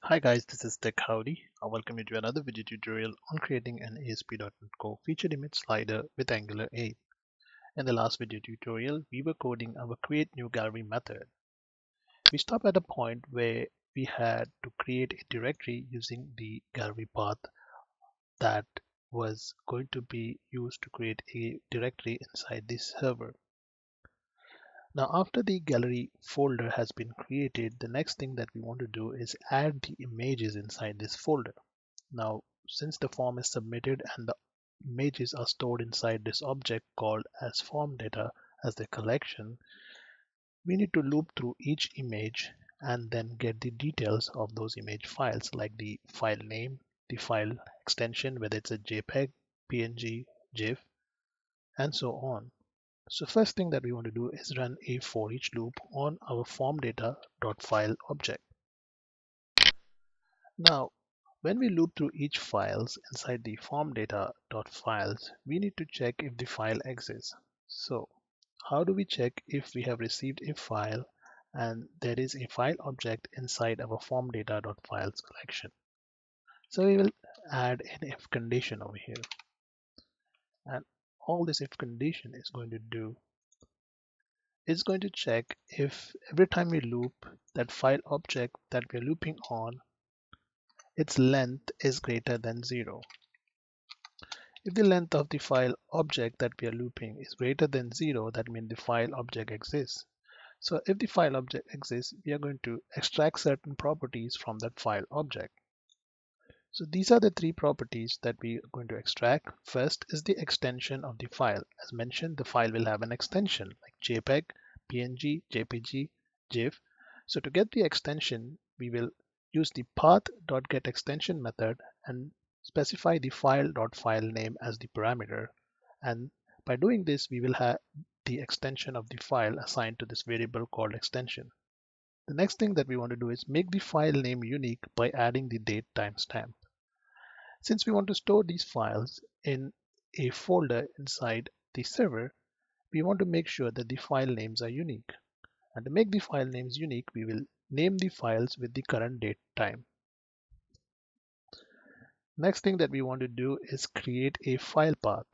Hi guys, this is Tech Howdy. I welcome you to another video tutorial on creating an ASP.NET Core featured image slider with Angular 8. In the last video tutorial, we were coding our create new gallery method. We stopped at a point where we had to create a directory using the gallery path that was going to be used to create a directory inside this server. Now, after the gallery folder has been created, the next thing that we want to do is add the images inside this folder. Now, since the form is submitted and the images are stored inside this object called as form data as the collection, we need to loop through each image and then get the details of those image files like the file name, the file extension, whether it's a JPEG, PNG, GIF, and so on. So first thing that we want to do is run a for each loop on our form data.file object. Now, when we loop through each files inside the form data.files, we need to check if the file exists. So how do we check if we have received a file and there is a file object inside our form data.files collection? So we will add an if condition over here. And all this if condition is going to do is going to check if every time we loop that file object that we're looping on, its length is greater than 0. If the length of the file object that we are looping is greater than 0, that means the file object exists. So if the file object exists, we are going to extract certain properties from that file object. So these are the three properties that we are going to extract. First is the extension of the file. As mentioned, the file will have an extension like JPEG, PNG, JPG, GIF. So to get the extension, we will use the path.getExtension method and specify the file.file name as the parameter. And by doing this, we will have the extension of the file assigned to this variable called extension. The next thing that we want to do is make the file name unique by adding the date timestamp. Since we want to store these files in a folder inside the server, we want to make sure that the file names are unique. And to make the file names unique, we will name the files with the current date time. Next thing that we want to do is create a file path.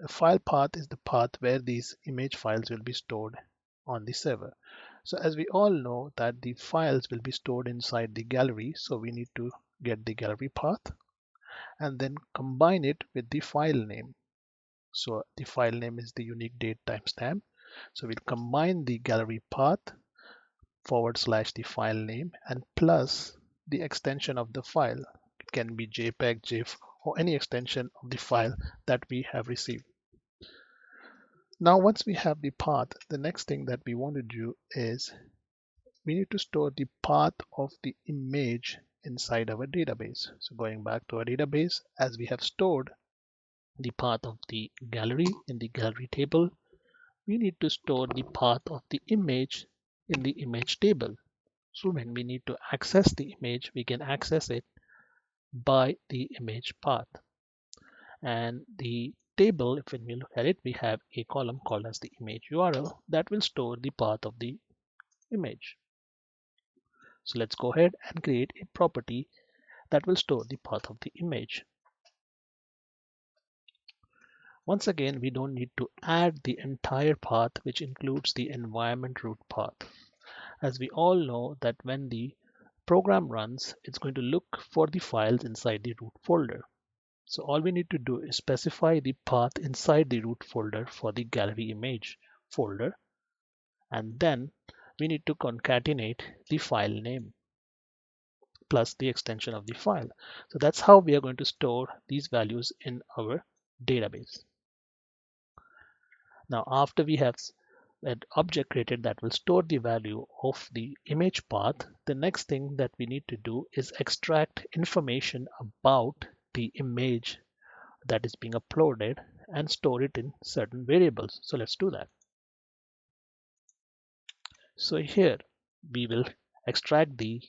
A file path is the path where these image files will be stored on the server. So as we all know that the files will be stored inside the gallery, so we need to get the gallery path and then combine it with the file name. So the file name is the unique date timestamp. So we'll combine the gallery path / the file name and plus the extension of the file. It can be JPEG, GIF, or any extension of the file that we have received. Now, once we have the path, the next thing that we want to do is we need to store the path of the image inside our database. So going back to our database, as we have stored the path of the gallery in the gallery table, we need to store the path of the image in the image table. So when we need to access the image, we can access it by the image path. And the table, if when we look at it, we have a column called as the image URL that will store the path of the image. So let's go ahead and create a property that will store the path of the image. Once again, we don't need to add the entire path, which includes the environment root path. As we all know that when the program runs, it's going to look for the files inside the root folder. So all we need to do is specify the path inside the root folder for the gallery image folder. And then we need to concatenate the file name plus the extension of the file. So that's how we are going to store these values in our database. Now, after we have an object created that will store the value of the image path, the next thing that we need to do is extract information about the image that is being uploaded and store it in certain variables. So let's do that. So here we will extract the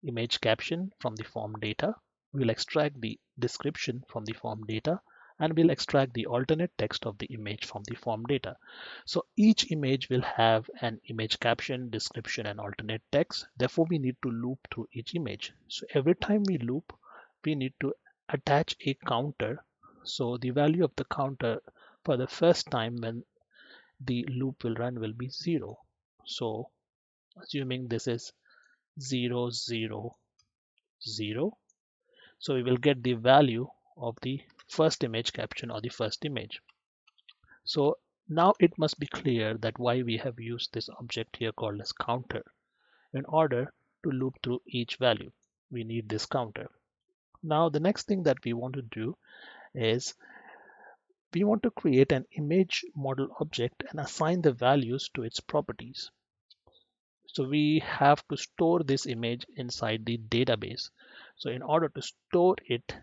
image caption from the form data. We'll extract the description from the form data, and we'll extract the alternate text of the image from the form data. So each image will have an image caption, description, and alternate text. Therefore, we need to loop through each image. So every time we loop, we need to attach a counter. So the value of the counter for the first time when the loop will run will be 0. So assuming this is 0, 0, 0. So we will get the value of the first image caption or the first image. So now it must be clear that why we have used this object here called as counter. In order to loop through each value, we need this counter. Now the next thing that we want to do is we want to create an image model object and assign the values to its properties. So we have to store this image inside the database. So in order to store it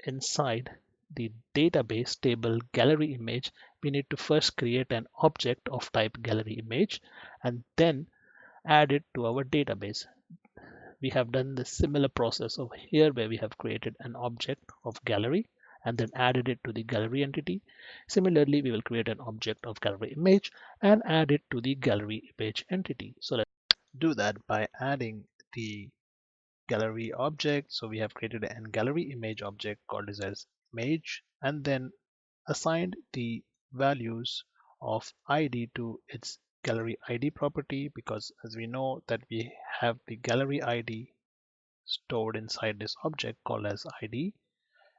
inside the database table gallery image, we need to first create an object of type gallery image and then add it to our database. We have done the similar process over here where we have created an object of gallery and then added it to the gallery entity. Similarly, we will create an object of gallery image and add it to the gallery image entity. So let's do that by adding the gallery object. So we have created an gallery image object called as image and then assigned the values of id to its gallery id property, because as we know that we have the gallery id stored inside this object called as id,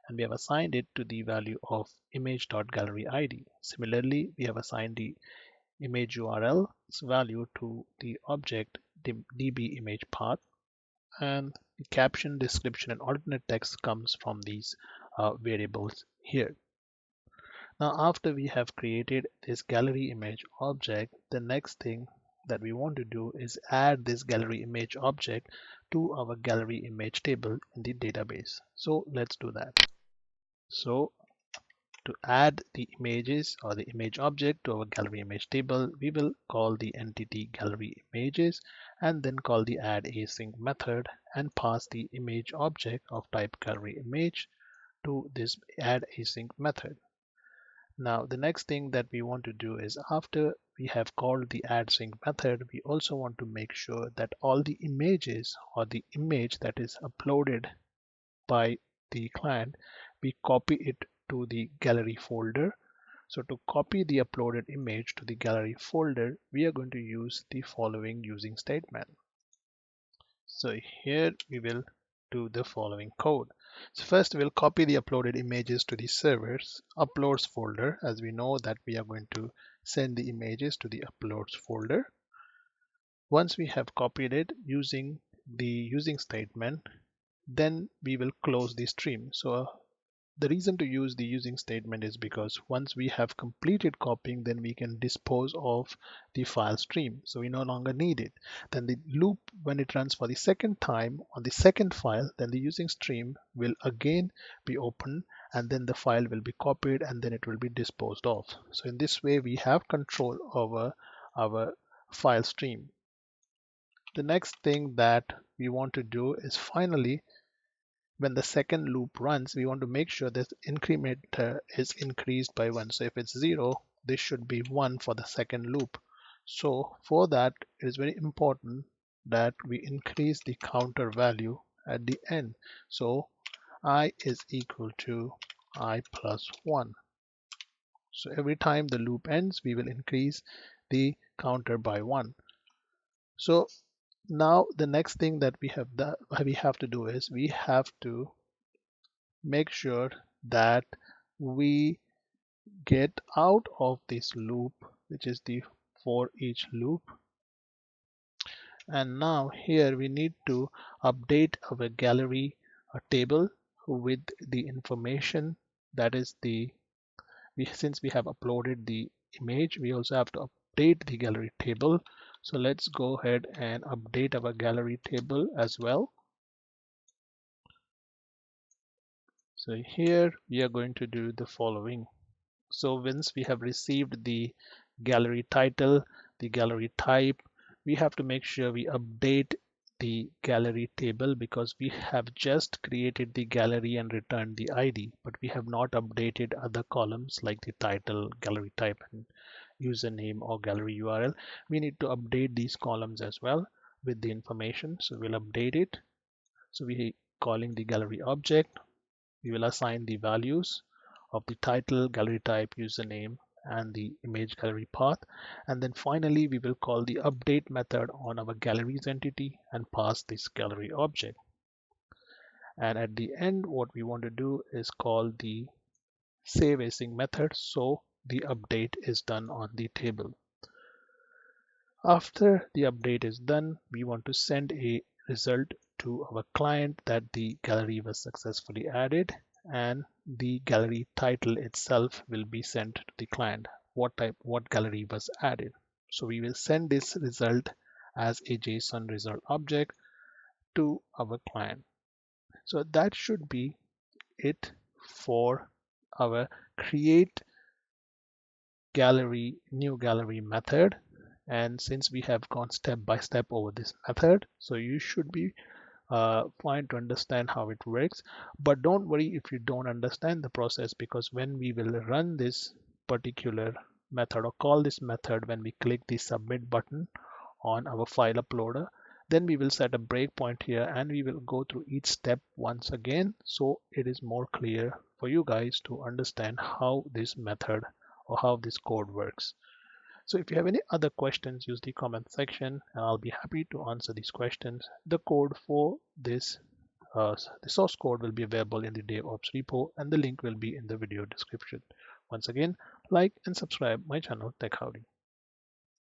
and we have assigned it to the value of image.gallery id. Similarly, we have assigned the image URL's value to the object db image path, and the caption, description, and alternate text comes from these variables here. Now, after we have created this gallery image object, the next thing that we want to do is add this gallery image object to our gallery image table in the database. So let's do that. So to add the images or the image object to our gallery image table, we will call the entity gallery images and then call the add async method and pass the image object of type gallery image to this add async method. Now the next thing that we want to do is after we have called the add sync method, we also want to make sure that all the images or the image that is uploaded by the client, we copy it to the gallery folder. So to copy the uploaded image to the gallery folder, we are going to use the following using statement. So here we will do the following code. So first we'll copy the uploaded images to the server's uploads folder, as we know that we are going to send the images to the uploads folder. Once we have copied it using the using statement, then we will close the stream. So the reason to use the using statement is because once we have completed copying, then we can dispose of the file stream. So we no longer need it. Then the loop, when it runs for the second time on the second file, then the using stream will again be open and then the file will be copied and then it will be disposed of. So in this way, we have control over our file stream. The next thing that we want to do is finally, when the second loop runs, we want to make sure that incrementer is increased by 1. So if it's 0, this should be 1 for the second loop. So for that, it is very important that we increase the counter value at the end. So I is equal to I plus 1. So every time the loop ends, we will increase the counter by 1. So now the next thing that we have to do is we have to make sure that we get out of this loop, which is the for each loop. And now here we need to update our gallery table with the information that is since we have uploaded the image, we also have to update the gallery table. So let's go ahead and update our gallery table as well. So here we are going to do the following. So once we have received the gallery title, the gallery type, we have to make sure we update the gallery table because we have just created the gallery and returned the ID, but we have not updated other columns like the title, gallery type, and username or gallery URL. We need to update these columns as well with the information. So we'll update it. So we calling the gallery object. We will assign the values of the title, gallery type, username, and the image gallery path. And then finally, we will call the update method on our galleries entity and pass this gallery object. And at the end, what we want to do is call the save async method. So the update is done on the table. After the update is done, we want to send a result to our client that the gallery was successfully added, and the gallery title itself will be sent to the client. What gallery was added. So we will send this result as a JSON result object to our client. So that should be it for our create gallery new gallery method. And since we have gone step by step over this method, so you should be fine to understand how it works. But don't worry if you don't understand the process, because when we will run this particular method or call this method when we click the submit button on our file uploader, then we will set a breakpoint here and we will go through each step once again, so it is more clear for you guys to understand how this method or how this code works. So if you have any other questions, use the comment section and I'll be happy to answer these questions. The code for this, the source code will be available in the DeveOps repo and the link will be in the video description. Once again, like and subscribe my channel Tech Howdy.